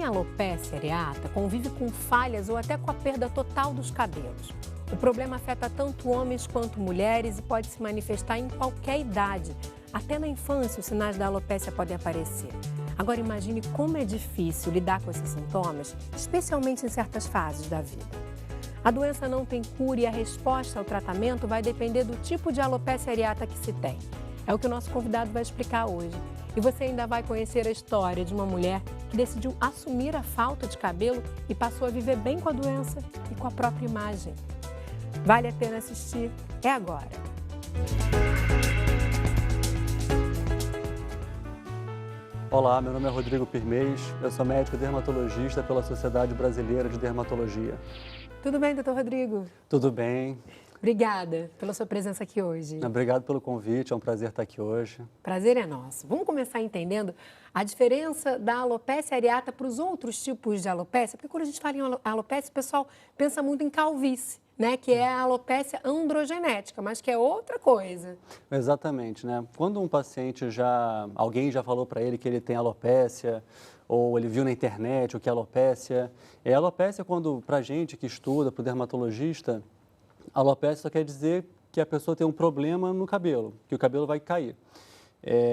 tem alopecia areata convive com falhas ou até com a perda total dos cabelos. O problema afeta tanto homens quanto mulheres e pode se manifestar em qualquer idade. Até na infância, os sinais da alopecia podem aparecer. Agora imagine como é difícil lidar com esses sintomas, especialmente em certas fases da vida. A doença não tem cura e a resposta ao tratamento vai depender do tipo de alopecia areata que se tem. É o que o nosso convidado vai explicar hoje. E você ainda vai conhecer a história de uma mulher que decidiu assumir a falta de cabelo e passou a viver bem com a doença e com a própria imagem. Vale a pena assistir? É agora! Olá, meu nome é Rodrigo Pirmez, eu sou médico dermatologista pela Sociedade Brasileira de Dermatologia. Tudo bem, doutor Rodrigo? Tudo bem. Obrigada pela sua presença aqui hoje. Obrigado pelo convite, é um prazer estar aqui hoje. Prazer é nosso. Vamos começar entendendo a diferença da alopecia areata para os outros tipos de alopecia, porque quando a gente fala em alopecia, o pessoal pensa muito em calvície, né? Que é a alopecia androgenética, mas que é outra coisa. Exatamente, né? Quando um paciente alguém já falou para ele que ele tem alopecia, ou ele viu na internet o que é alopecia, quando, para a gente que estuda, para o dermatologista, alopecia só quer dizer que a pessoa tem um problema no cabelo, que o cabelo vai cair.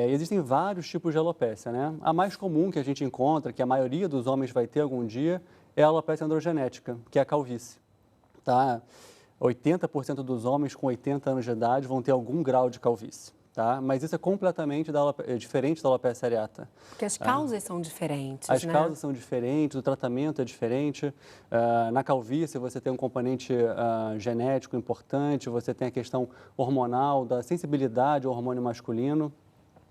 Existem vários tipos de alopecia, né? A mais comum que a gente encontra, que a maioria dos homens vai ter algum dia, é a alopecia androgenética, que é a calvície. Tá? 80% dos homens com 80 anos de idade vão ter algum grau de calvície. Tá? Mas isso é completamente diferente da alopecia areata. Porque as causas são diferentes, As né? causas são diferentes, o tratamento é diferente. Na calvície você tem um componente genético importante, você tem a questão hormonal, da sensibilidade ao hormônio masculino.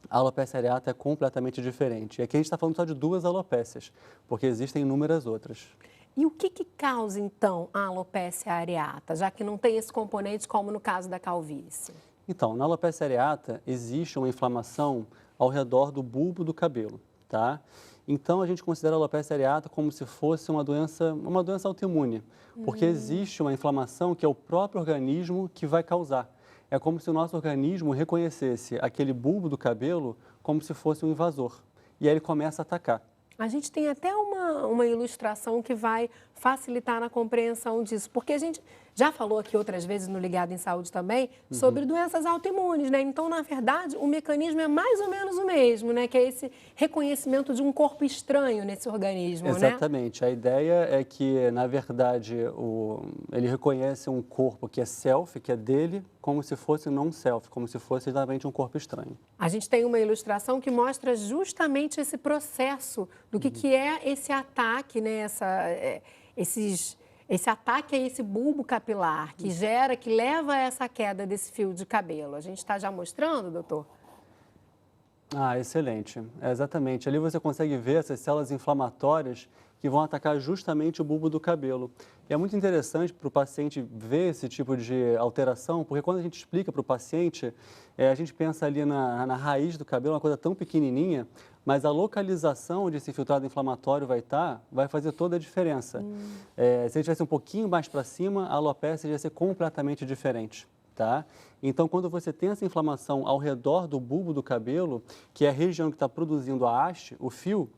A alopecia areata é completamente diferente. E aqui a gente está falando só de duas alopécias, porque existem inúmeras outras. E o que causa, então, a alopecia areata, já que não tem esse componente como no caso da calvície? Então, na alopecia areata existe uma inflamação ao redor do bulbo do cabelo, tá? Então, a gente considera a alopecia areata como se fosse uma doença autoimune, porque existe uma inflamação que é o próprio organismo que vai causar. É como se o nosso organismo reconhecesse aquele bulbo do cabelo como se fosse um invasor, e aí ele começa a atacar. A gente tem até uma ilustração que vai facilitar na compreensão disso, porque a gente já falou aqui outras vezes no Ligado em Saúde também sobre doenças autoimunes, né? Então, na verdade, o mecanismo é mais ou menos o mesmo, né? Que é esse reconhecimento de um corpo estranho nesse organismo, né? Exatamente. A ideia é que, na verdade, ele reconhece um corpo que é self, que é dele, como se fosse não self, como se fosse exatamente um corpo estranho. A gente tem uma ilustração que mostra justamente esse processo do que é esse ataque, né? Esse ataque a esse bulbo capilar que leva a essa queda desse fio de cabelo. A gente está já mostrando, doutor? Excelente. Exatamente. Ali você consegue ver essas células inflamatórias que vão atacar justamente o bulbo do cabelo. E é muito interessante para o paciente ver esse tipo de alteração, porque quando a gente explica para o paciente, a gente pensa ali na raiz do cabelo, uma coisa tão pequenininha, mas a localização onde esse infiltrado inflamatório vai fazer toda a diferença. Se ele estivesse um pouquinho mais para cima, a alopecia ia ser completamente diferente. Tá? Então, quando você tem essa inflamação ao redor do bulbo do cabelo, que é a região que está produzindo a haste, o fio,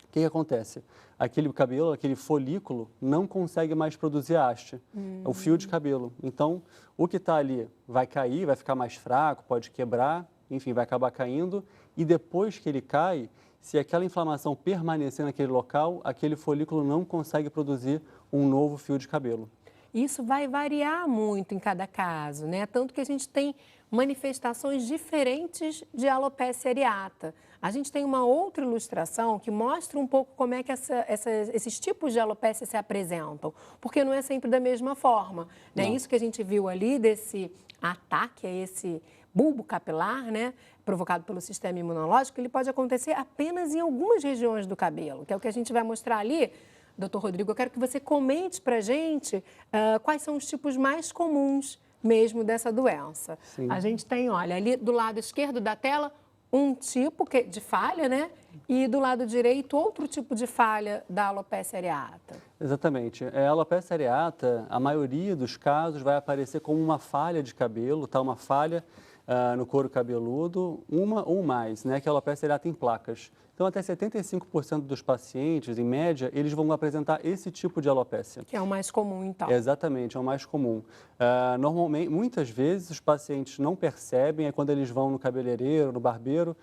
o que acontece? Aquele cabelo, aquele folículo, não consegue mais produzir a haste, o fio de cabelo. Então, o que está ali vai cair, vai ficar mais fraco, pode quebrar, enfim, vai acabar caindo. E depois que ele cai, se aquela inflamação permanecer naquele local, aquele folículo não consegue produzir um novo fio de cabelo. Isso vai variar muito em cada caso, né? Tanto que a gente tem manifestações diferentes de alopecia areata. A gente tem uma outra ilustração que mostra um pouco como é que esses tipos de alopecia se apresentam, porque não é sempre da mesma forma, né? Isso que a gente viu ali desse ataque a esse bulbo capilar, né, provocado pelo sistema imunológico, ele pode acontecer apenas em algumas regiões do cabelo, que é o que a gente vai mostrar ali. Doutor Rodrigo, eu quero que você comente para a gente quais são os tipos mais comuns mesmo dessa doença. Sim. A gente tem, olha, ali do lado esquerdo da tela, um tipo de falha, né? E do lado direito, outro tipo de falha da alopecia areata. Exatamente. A alopecia areata, a maioria dos casos vai aparecer como uma falha de cabelo, tá? Uma falha no couro cabeludo, uma ou mais, né? Que a alopecia areata em placas. Então, até 75% dos pacientes, em média, eles vão apresentar esse tipo de alopécia. Que é o mais comum, então. Exatamente, é o mais comum. Normalmente, muitas vezes, os pacientes não percebem, é quando eles vão no cabeleireiro, no barbeiro,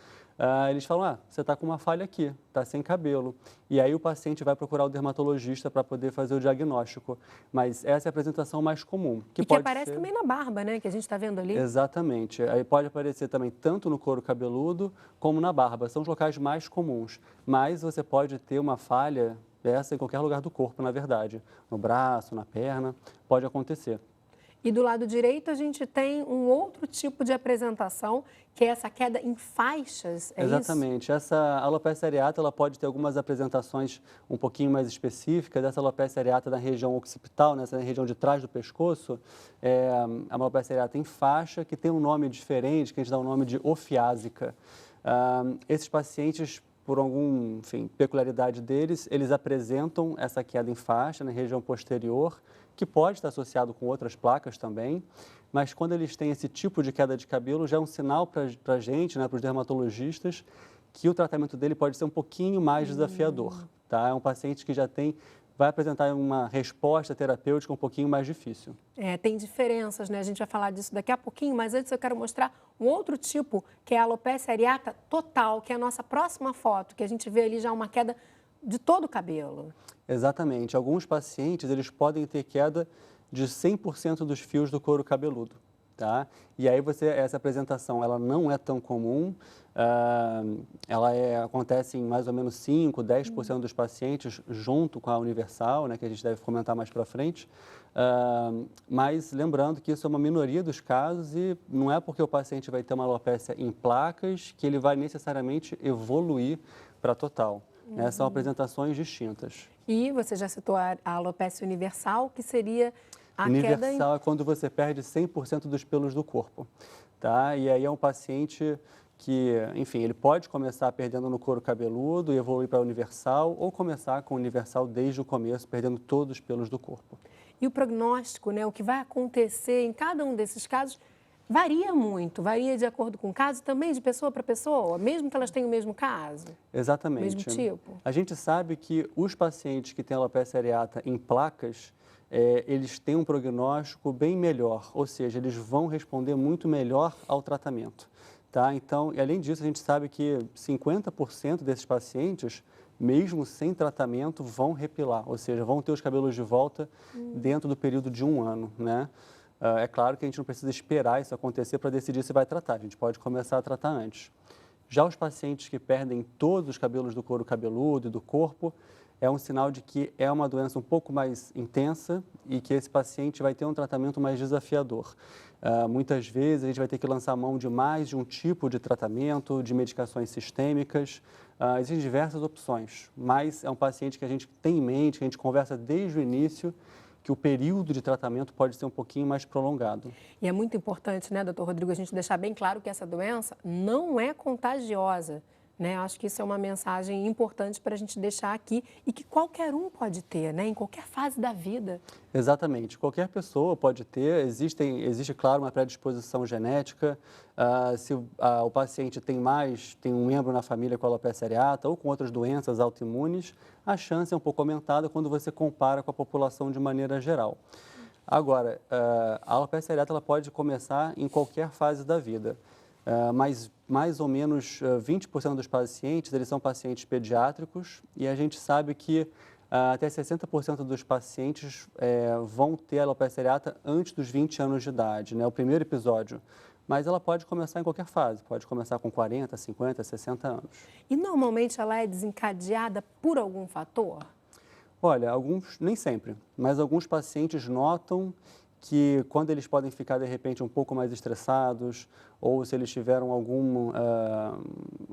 eles falam, você está com uma falha aqui, está sem cabelo. E aí o paciente vai procurar o dermatologista para poder fazer o diagnóstico. Mas essa é a apresentação mais comum. Que aparece também na barba, né, que a gente está vendo ali. Exatamente. Aí pode aparecer também tanto no couro cabeludo como na barba. São os locais mais comuns. Mas você pode ter uma falha dessa em qualquer lugar do corpo, na verdade. No braço, na perna, pode acontecer. E do lado direito a gente tem um outro tipo de apresentação, que é essa queda em faixas, é Exatamente. isso? Essa alopecia areata, ela pode ter algumas apresentações um pouquinho mais específicas. Essa alopecia areata na região occipital, nessa região de trás do pescoço, é a alopecia areata em faixa, que tem um nome diferente, que a gente dá o nome de ofiásica. Esses pacientes, por alguma peculiaridade deles, eles apresentam essa queda em faixa na região posterior, que pode estar associado com outras placas também, mas quando eles têm esse tipo de queda de cabelo, já é um sinal para a gente, né, para os dermatologistas, que o tratamento dele pode ser um pouquinho mais desafiador, tá? É um paciente que vai apresentar uma resposta terapêutica um pouquinho mais difícil. Tem diferenças, né? A gente vai falar disso daqui a pouquinho, mas antes eu quero mostrar um outro tipo, que é a alopecia areata total, que é a nossa próxima foto, que a gente vê ali já uma queda de todo o cabelo. Exatamente. Alguns pacientes, eles podem ter queda de 100% dos fios do couro cabeludo, tá? E aí essa apresentação, ela não é tão comum, acontece em mais ou menos 5, 10% dos pacientes junto com a universal, né, que a gente deve comentar mais para frente, mas lembrando que isso é uma minoria dos casos e não é porque o paciente vai ter uma alopecia em placas que ele vai necessariamente evoluir para total. Né? São apresentações distintas. E você já citou a alopecia universal, que seria a universal queda é quando você perde 100% dos pelos do corpo, tá? E aí é um paciente que, enfim, ele pode começar perdendo no couro cabeludo e evoluir para universal, ou começar com universal desde o começo, perdendo todos os pelos do corpo. E o prognóstico, né, o que vai acontecer em cada um desses casos, varia muito, varia de acordo com o caso, também de pessoa para pessoa, mesmo que elas tenham o mesmo caso? Exatamente. O mesmo tipo? A gente sabe que os pacientes que têm alopecia areata em placas, eles têm um prognóstico bem melhor, ou seja, eles vão responder muito melhor ao tratamento. Tá? Então, e além disso, a gente sabe que 50% desses pacientes, mesmo sem tratamento, vão repilar, ou seja, vão ter os cabelos de volta dentro do período de 1 ano, né? É claro que a gente não precisa esperar isso acontecer para decidir se vai tratar, a gente pode começar a tratar antes. Já os pacientes que perdem todos os cabelos do couro cabeludo e do corpo, é um sinal de que é uma doença um pouco mais intensa e que esse paciente vai ter um tratamento mais desafiador. Muitas vezes a gente vai ter que lançar mão de mais de um tipo de tratamento, de medicações sistêmicas. Existem diversas opções, mas é um paciente que a gente tem em mente, que a gente conversa desde o início, que o período de tratamento pode ser um pouquinho mais prolongado. E é muito importante, né, doutor Rodrigo, a gente deixar bem claro que essa doença não é contagiosa, né? Acho que isso é uma mensagem importante para a gente deixar aqui e que qualquer um pode ter, né, em qualquer fase da vida. Exatamente, qualquer pessoa pode ter, existe claro, uma predisposição genética, se o paciente tem um membro na família com alopecia areata ou com outras doenças autoimunes, a chance é um pouco aumentada quando você compara com a população de maneira geral. Agora, a alopecia areata ela pode começar em qualquer fase da vida, mas mais ou menos 20% dos pacientes, eles são pacientes pediátricos e a gente sabe que até 60% dos pacientes vão ter alopecia areata antes dos 20 anos de idade, né, o primeiro episódio. Mas ela pode começar em qualquer fase, pode começar com 40, 50, 60 anos. E normalmente ela é desencadeada por algum fator? Olha, nem sempre, mas alguns pacientes notam que quando eles podem ficar, de repente, um pouco mais estressados, ou se eles tiveram algum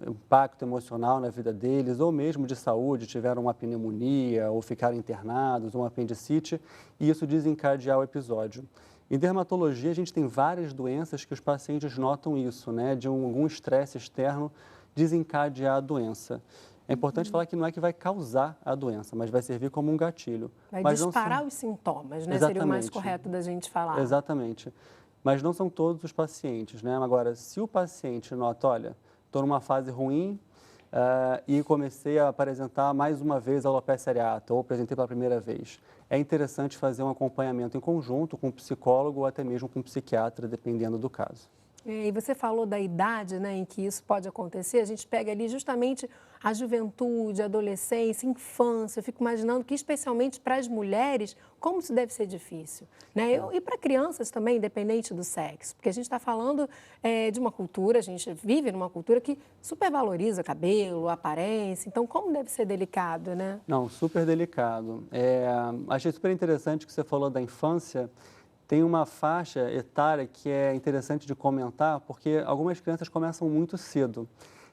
impacto emocional na vida deles, ou mesmo de saúde, tiveram uma pneumonia, ou ficaram internados, um apendicite, e isso desencadear o episódio. Em dermatologia, a gente tem várias doenças que os pacientes notam isso, né, de algum estresse externo desencadear a doença. É importante falar que não é que vai causar a doença, mas vai servir como um gatilho. Vai mas disparar os sintomas, né? Exatamente. Seria o mais correto da gente falar. Exatamente. Mas não são todos os pacientes, né? Agora, se o paciente nota, olha, estou numa fase ruim, e comecei a apresentar mais uma vez a alopecia areata, ou apresentei pela primeira vez. É interessante fazer um acompanhamento em conjunto com um psicólogo ou até mesmo com um psiquiatra, dependendo do caso. E você falou da idade, né, em que isso pode acontecer. A gente pega ali justamente a juventude, a adolescência, infância. Eu fico imaginando que, especialmente para as mulheres, como isso deve ser difícil, né? E para crianças também, independente do sexo. Porque a gente está falando de uma cultura, a gente vive numa cultura que supervaloriza cabelo, aparência. Então, como deve ser delicado, né? Não, super delicado. Achei super interessante que você falou da infância. Tem uma faixa etária que é interessante de comentar, porque algumas crianças começam muito cedo,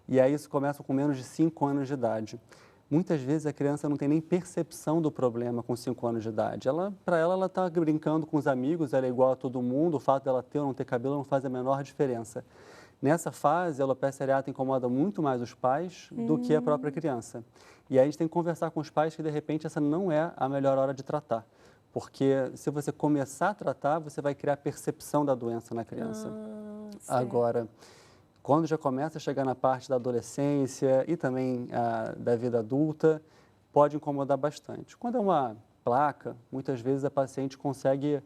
e aí isso começa com menos de 5 anos de idade. Muitas vezes a criança não tem nem percepção do problema com 5 anos de idade. Para ela está brincando com os amigos, ela é igual a todo mundo, o fato dela ter ou não ter cabelo não faz a menor diferença. Nessa fase, a alopecia areata incomoda muito mais os pais do que a própria criança. E aí a gente tem que conversar com os pais que, de repente, essa não é a melhor hora de tratar. Porque se você começar a tratar, você vai criar percepção da doença na criança. Agora, quando já começa a chegar na parte da adolescência e também da vida adulta, pode incomodar bastante. Quando é uma placa, muitas vezes a paciente consegue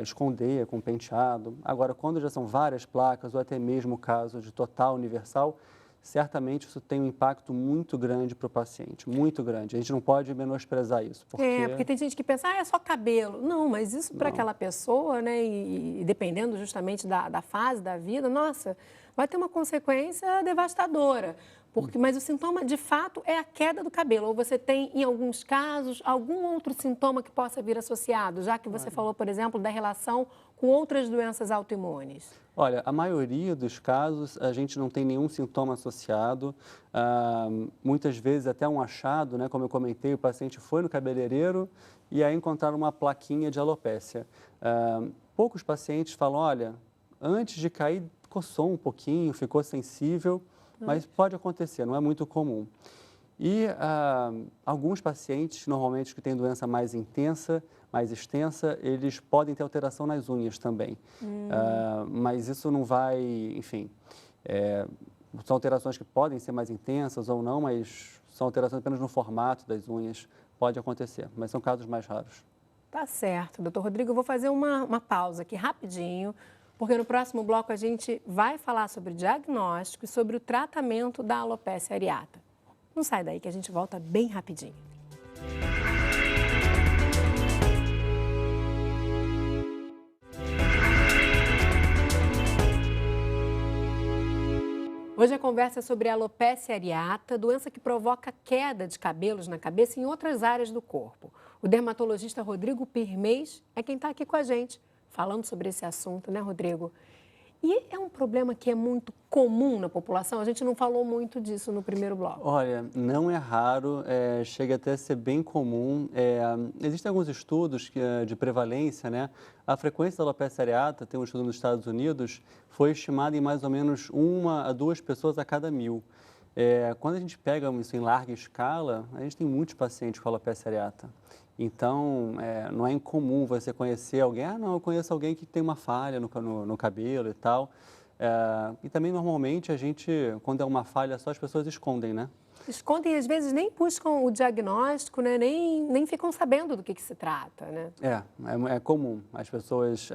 esconder com penteado. Agora, quando já são várias placas ou até mesmo o caso de total universal, certamente isso tem um impacto muito grande para o paciente, muito grande. A gente não pode menosprezar isso. Porque tem gente que pensa, é só cabelo. Não, mas isso para aquela pessoa, né, e dependendo justamente da fase da vida, nossa, vai ter uma consequência devastadora. Mas o sintoma, de fato, é a queda do cabelo. Ou você tem, em alguns casos, algum outro sintoma que possa vir associado, já que você falou, por exemplo, da relação com outras doenças autoimunes? Olha, a maioria dos casos a gente não tem nenhum sintoma associado. Muitas vezes até um achado, né? Como eu comentei, o paciente foi no cabeleireiro e aí encontraram uma plaquinha de alopécia. Poucos pacientes falam, olha, antes de cair coçou um pouquinho, ficou sensível, mas pode acontecer, não é muito comum. E alguns pacientes, normalmente que têm doença mais intensa, mais extensa, eles podem ter alteração nas unhas também. Mas isso não vai, enfim, são alterações que podem ser mais intensas ou não, mas são alterações apenas no formato das unhas, pode acontecer, mas são casos mais raros. Tá certo, doutor Rodrigo, eu vou fazer uma pausa aqui rapidinho, porque no próximo bloco a gente vai falar sobre diagnóstico e sobre o tratamento da alopecia areata. Não sai daí que a gente volta bem rapidinho. Hoje a conversa é sobre a alopecia areata, doença que provoca queda de cabelos na cabeça e em outras áreas do corpo. O dermatologista Rodrigo Pirmez é quem está aqui com a gente, falando sobre esse assunto, né, Rodrigo? E é um problema que é muito comum na população? A gente não falou muito disso no primeiro bloco. Olha, não é raro, chega até a ser bem comum. Existem alguns estudos de prevalência, né? A frequência da alopecia areata, tem um estudo nos Estados Unidos, foi estimada em mais ou menos 1 a 2 pessoas a cada 1000. Quando a gente pega isso em larga escala, a gente tem muitos pacientes com alopecia areata. Então, não é incomum você conhecer alguém, não, eu conheço alguém que tem uma falha no cabelo e tal. E também, normalmente, a gente, quando é uma falha só, as pessoas escondem, né? Escondem e, às vezes, nem buscam o diagnóstico, né? Nem ficam sabendo do que se trata, né? É comum as pessoas,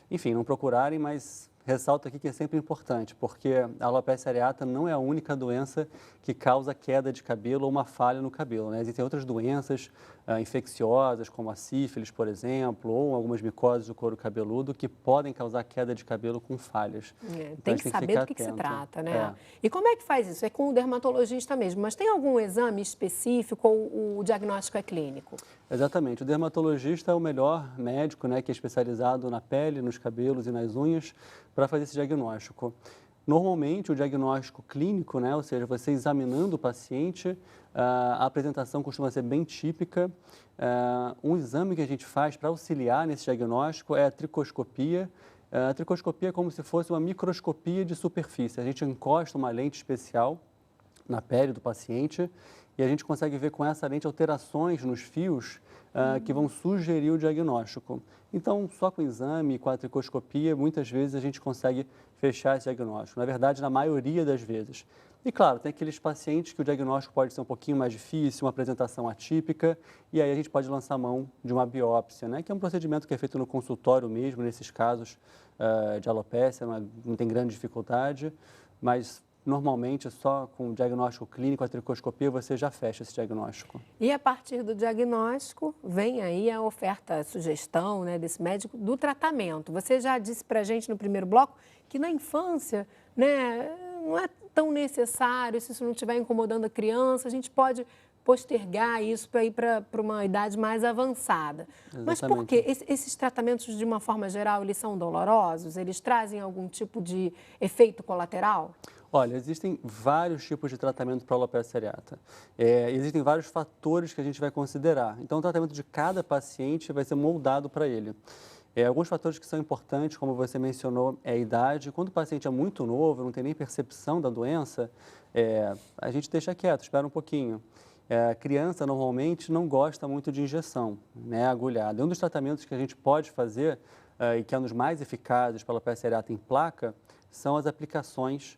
enfim, não procurarem, mas ressalto aqui que é sempre importante, porque a alopecia areata não é a única doença que causa queda de cabelo ou uma falha no cabelo, né? Existem outras doenças infecciosas, como a sífilis, por exemplo, ou algumas micoses do couro cabeludo, que podem causar queda de cabelo com falhas. Então, tem que saber do que se trata, né? E como é que faz isso? É com o dermatologista mesmo, mas tem algum exame específico ou o diagnóstico é clínico? Exatamente. O dermatologista é o melhor médico, né, que é especializado na pele, nos cabelos e nas unhas, para fazer esse diagnóstico. Normalmente, o diagnóstico clínico, né, ou seja, você examinando o paciente, a apresentação costuma ser bem típica. Um exame que a gente faz para auxiliar nesse diagnóstico é a tricoscopia. A tricoscopia é como se fosse uma microscopia de superfície. A gente encosta uma lente especial na pele do paciente e a gente consegue ver com essa lente alterações nos fios que vão sugerir o diagnóstico. Então, só com o exame, com a tricoscopia, muitas vezes a gente consegue fechar esse diagnóstico. Na verdade, na maioria das vezes. E claro, tem aqueles pacientes que o diagnóstico pode ser um pouquinho mais difícil, uma apresentação atípica, e aí a gente pode lançar mão de uma biópsia, né? Que é um procedimento que é feito no consultório mesmo, nesses casos de alopécia, não tem grande dificuldade, mas normalmente só com o diagnóstico clínico, a tricoscopia, você já fecha esse diagnóstico. E a partir do diagnóstico, vem aí a oferta, a sugestão, né, desse médico do tratamento. Você já disse para a gente no primeiro bloco que na infância, né, não é tão necessário, se isso não estiver incomodando a criança, a gente pode postergar isso para ir para uma idade mais avançada. Exatamente. Mas por quê? Esses tratamentos, de uma forma geral, eles são dolorosos? Eles trazem algum tipo de efeito colateral? Olha, existem vários tipos de tratamento para a alopecia areata. Existem vários fatores que a gente vai considerar. Então, o tratamento de cada paciente vai ser moldado para ele. Alguns fatores que são importantes, como você mencionou, é a idade. Quando o paciente é muito novo, não tem nem percepção da doença, a gente deixa quieto, espera um pouquinho. A criança, normalmente, não gosta muito de injeção, né, agulhada. Um dos tratamentos que a gente pode fazer, e que é um dos mais eficazes para a alopecia areata em placa, são as aplicações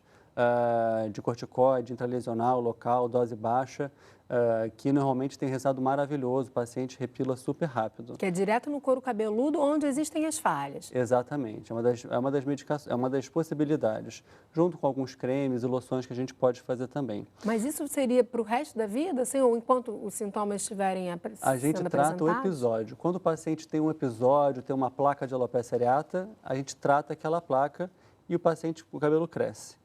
de corticoide intralesional local, dose baixa, que normalmente tem resultado maravilhoso, o paciente repila super rápido. Que é direto no couro cabeludo, onde existem as falhas. Exatamente, é uma das possibilidades, junto com alguns cremes e loções que a gente pode fazer também. Mas isso seria para o resto da vida, assim, ou enquanto os sintomas estiverem sendo apresentados? A gente trata o episódio. Quando o paciente tem um episódio, tem uma placa de alopecia areata, a gente trata aquela placa e o paciente, o cabelo cresce.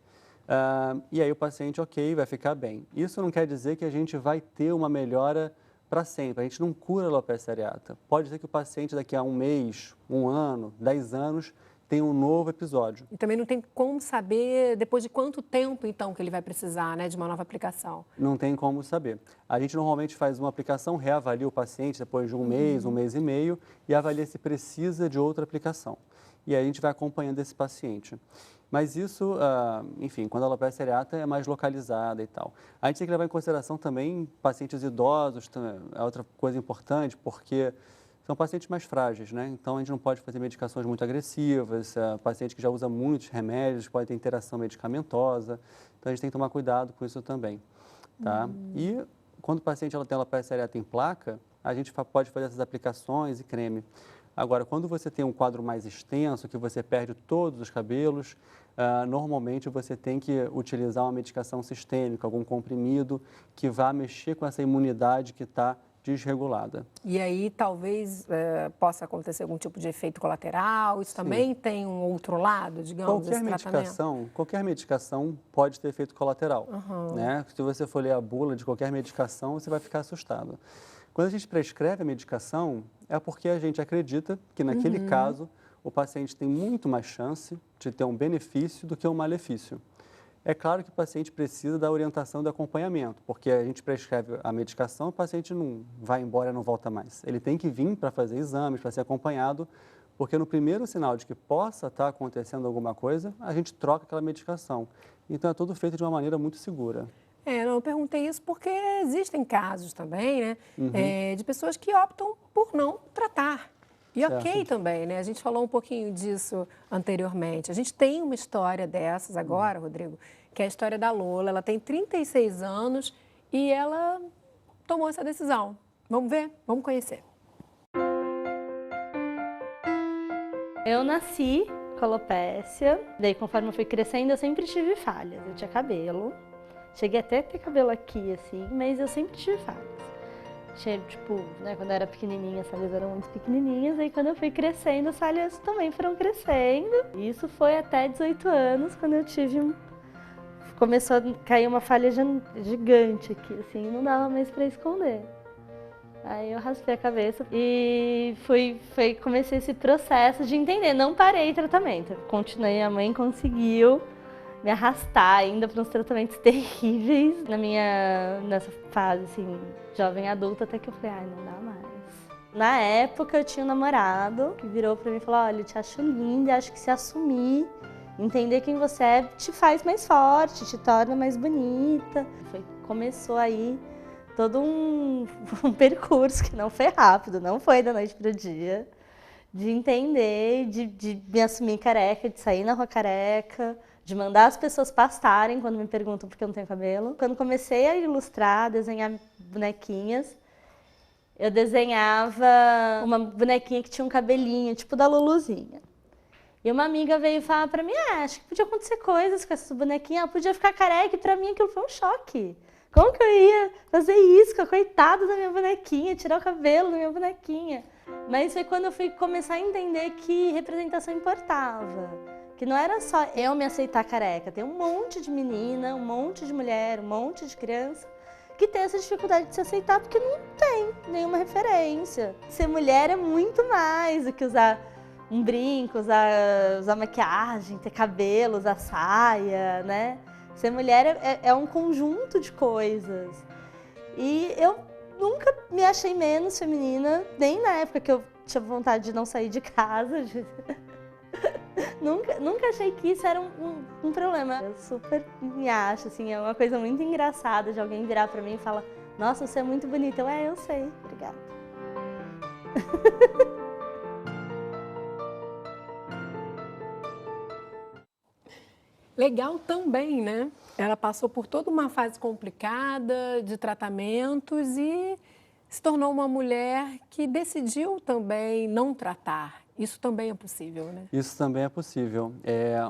E aí o paciente, ok, vai ficar bem. Isso não quer dizer que a gente vai ter uma melhora para sempre. A gente não cura a alopecia areata. Pode ser que o paciente daqui a um mês, um ano, 10 anos, tenha um novo episódio. E também não tem como saber depois de quanto tempo, então, que ele vai precisar, né, de uma nova aplicação. Não tem como saber. A gente normalmente faz uma aplicação, reavalia o paciente depois de um mês e meio, e avalia se precisa de outra aplicação. E aí a gente vai acompanhando esse paciente. Mas isso, enfim, quando a alopecia areata é mais localizada e tal. A gente tem que levar em consideração também pacientes idosos, é outra coisa importante, porque são pacientes mais frágeis, né? Então, a gente não pode fazer medicações muito agressivas, paciente que já usa muitos remédios, pode ter interação medicamentosa, então a gente tem que tomar cuidado com isso também, tá? E quando o paciente tem alopecia areata em placa, a gente pode fazer essas aplicações e creme. Agora, quando você tem um quadro mais extenso, que você perde todos os cabelos, normalmente você tem que utilizar uma medicação sistêmica, algum comprimido que vá mexer com essa imunidade que está desregulada. E aí talvez possa acontecer algum tipo de efeito colateral? Isso também tem um outro lado, digamos, esse tratamento? Qualquer medicação pode ter efeito colateral, né? Se você for ler a bula de qualquer medicação, você vai ficar assustado. Quando a gente prescreve a medicação, é porque a gente acredita que, naquele caso, o paciente tem muito mais chance de ter um benefício do que um malefício. É claro que o paciente precisa da orientação do acompanhamento, porque a gente prescreve a medicação, o paciente não vai embora e não volta mais. Ele tem que vir para fazer exames, para ser acompanhado, porque no primeiro sinal de que possa estar acontecendo alguma coisa, a gente troca aquela medicação. Então, é tudo feito de uma maneira muito segura. Eu perguntei isso porque existem casos também, né, de pessoas que optam por não tratar. E ok também, né? A gente falou um pouquinho disso anteriormente. A gente tem uma história dessas agora, Rodrigo, que é a história da Lola. Ela tem 36 anos e ela tomou essa decisão. Vamos ver? Vamos conhecer. Eu nasci com alopecia, daí conforme eu fui crescendo eu sempre tive falhas. Eu tinha cabelo. Cheguei até a ter cabelo aqui, assim, mas eu sempre tive falhas. Tipo, né, quando eu era pequenininha, as falhas eram muito pequenininhas, aí quando eu fui crescendo, as falhas também foram crescendo. Isso foi até 18 anos, quando eu tive começou a cair uma falha gigante aqui, assim, não dava mais pra esconder. Aí eu raspei a cabeça e comecei esse processo de entender, não parei o tratamento. Continuei, a mãe conseguiu me arrastar ainda para uns tratamentos terríveis nessa fase, assim, jovem adulta, até que eu falei, não dá mais. Na época eu tinha um namorado que virou para mim e falou, olha, eu te acho linda, acho que se assumir, entender quem você é, te faz mais forte, te torna mais bonita. Começou aí todo um percurso que não foi rápido, não foi da noite pro dia, de entender, de me assumir careca, de sair na rua careca, de mandar as pessoas pastarem quando me perguntam por que eu não tenho cabelo. Quando comecei a ilustrar, desenhar bonequinhas, eu desenhava uma bonequinha que tinha um cabelinho, tipo da Luluzinha. E uma amiga veio falar pra mim, acho que podia acontecer coisas com essa bonequinha, ela podia ficar careca, e pra mim aquilo foi um choque. Como que eu ia fazer isso com a coitada da minha bonequinha, tirar o cabelo da minha bonequinha? Mas foi quando eu fui começar a entender que representação importava. Que não era só eu me aceitar careca, tem um monte de menina, um monte de mulher, um monte de criança que tem essa dificuldade de se aceitar porque não tem nenhuma referência. Ser mulher é muito mais do que usar um brinco, usar maquiagem, ter cabelo, usar saia, né? Ser mulher é um conjunto de coisas. E eu nunca me achei menos feminina, nem na época que eu tinha vontade de não sair de casa. Nunca achei que isso era um problema. Eu super me acho, assim, é uma coisa muito engraçada de alguém virar pra mim e falar: nossa, você é muito bonita. Eu sei, obrigada. Legal também, né? Ela passou por toda uma fase complicada de tratamentos e se tornou uma mulher que decidiu também não tratar. Isso também é possível, né? Isso também é possível.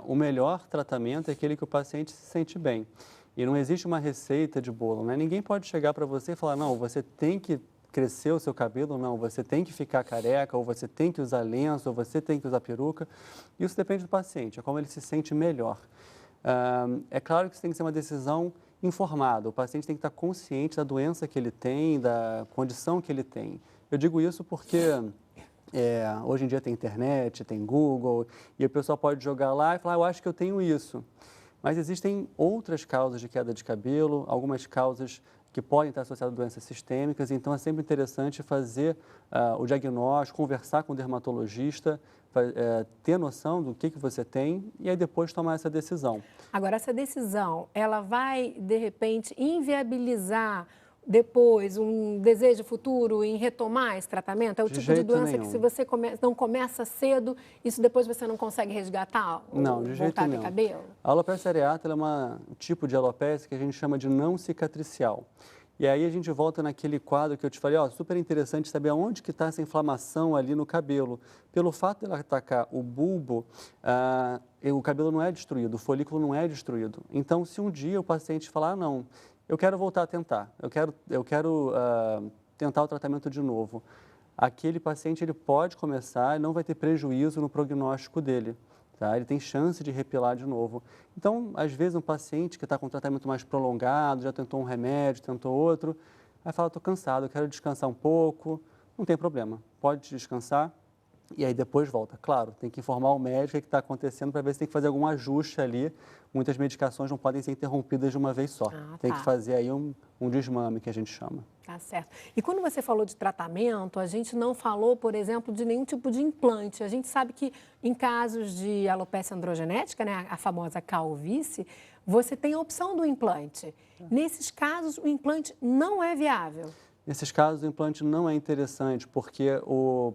O melhor tratamento é aquele que o paciente se sente bem. E não existe uma receita de bolo, né? Ninguém pode chegar para você e falar, não, você tem que crescer o seu cabelo, não, você tem que ficar careca, ou você tem que usar lenço, ou você tem que usar peruca. Isso depende do paciente, é como ele se sente melhor. É claro que isso tem que ser uma decisão informada, o paciente tem que estar consciente da doença que ele tem, da condição que ele tem. Eu digo isso porque hoje em dia tem internet, tem Google, e o pessoal pode jogar lá e falar, eu acho que eu tenho isso. Mas existem outras causas de queda de cabelo, algumas causas que podem estar associadas a doenças sistêmicas, então é sempre interessante fazer o diagnóstico, conversar com o dermatologista, ter noção do que você tem e aí depois tomar essa decisão. Agora, essa decisão, ela vai, de repente, inviabilizar depois um desejo futuro em retomar esse tratamento? É o tipo de doença que se você não começa cedo, isso depois você não consegue resgatar? Não, de jeito nenhum. Cabelo? A alopecia areata é um tipo de alopecia que a gente chama de não cicatricial. E aí a gente volta naquele quadro que eu te falei, super interessante saber aonde que está essa inflamação ali no cabelo. Pelo fato de ela atacar o bulbo, o cabelo não é destruído, o folículo não é destruído. Então, se um dia o paciente falar, não, eu quero voltar a tentar, eu quero tentar o tratamento de novo, aquele paciente ele pode começar e não vai ter prejuízo no prognóstico dele. Tá? Ele tem chance de repilar de novo. Então, às vezes, um paciente que está com um tratamento mais prolongado, já tentou um remédio, tentou outro, vai falar, estou cansado, eu quero descansar um pouco, não tem problema, pode descansar e aí depois volta. Claro, tem que informar o médico o que está acontecendo para ver se tem que fazer algum ajuste ali. Muitas medicações não podem ser interrompidas de uma vez só. Tem que fazer aí um desmame, que a gente chama. Tá certo. E quando você falou de tratamento, a gente não falou, por exemplo, de nenhum tipo de implante. A gente sabe que em casos de alopecia androgenética, né, a famosa calvície, você tem a opção do implante. Nesses casos, o implante não é viável. Nesses casos, o implante não é interessante, porque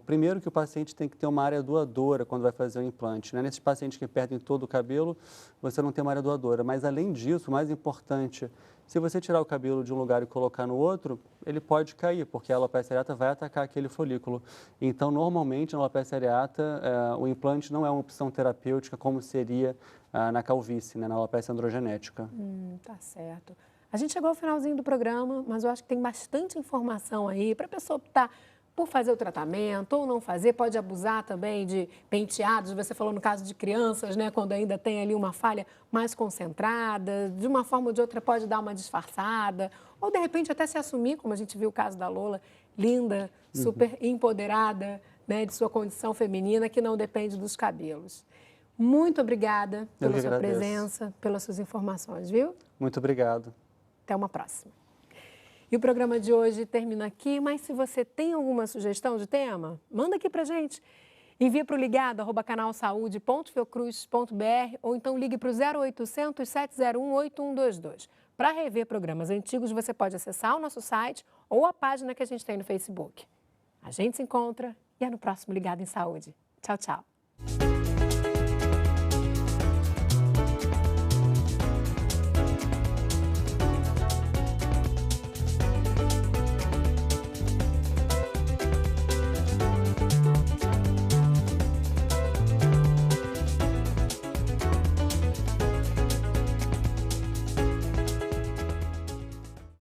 primeiro que o paciente tem que ter uma área doadora quando vai fazer o implante. Né? Nesses pacientes que perdem todo o cabelo, você não tem uma área doadora. Mas, além disso, o mais importante, se você tirar o cabelo de um lugar e colocar no outro, ele pode cair, porque a alopecia areata vai atacar aquele folículo. Então, normalmente, na alopecia areata, o implante não é uma opção terapêutica como seria na calvície, né? Na alopecia androgenética. Tá certo. A gente chegou ao finalzinho do programa, mas eu acho que tem bastante informação aí para a pessoa optar por fazer o tratamento ou não fazer. Pode abusar também de penteados, você falou no caso de crianças, né, quando ainda tem ali uma falha mais concentrada, de uma forma ou de outra pode dar uma disfarçada, ou de repente até se assumir, como a gente viu o caso da Lola, linda, super empoderada, né, de sua condição feminina, que não depende dos cabelos. Muito obrigada pela sua presença, pelas suas informações, viu? Muito obrigado. Até uma próxima. E o programa de hoje termina aqui, mas se você tem alguma sugestão de tema, manda aqui pra gente. Envia para o ligado@canalsaude.fiocruz.br ou então ligue para o 0800 701 8122. Para rever programas antigos, você pode acessar o nosso site ou a página que a gente tem no Facebook. A gente se encontra e é no próximo Ligado em Saúde. Tchau, tchau.